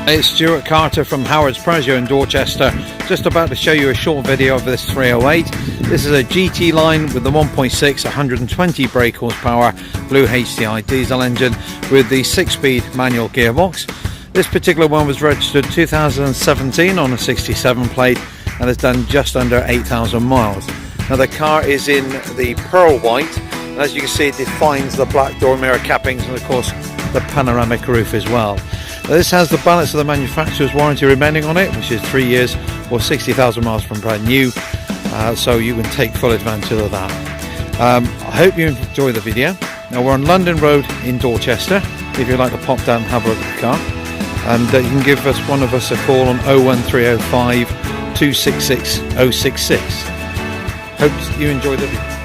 It's Stuart Carter from Howard's Pressure in Dorchester, just about to show you a short video of this 308. This is a GT line with the 1.6 120 brake horsepower Blue HDI diesel engine with the 6-speed manual gearbox. This particular one was registered 2017 on a 67 plate and has done just under 8,000 miles. Now the car is in the pearl white, and as you can see it defines the black door mirror cappings and of course the panoramic roof as well. Now, this has the balance of the manufacturer's warranty remaining on it, which is 3 years or 60,000 miles from brand new, so you can take full advantage of that. I hope you enjoy the video. Now we're on London Road in Dorchester, if you'd like to pop down and have a look at the car, and you can give one of us a call on 01305 266 066. Hope you enjoyed the video.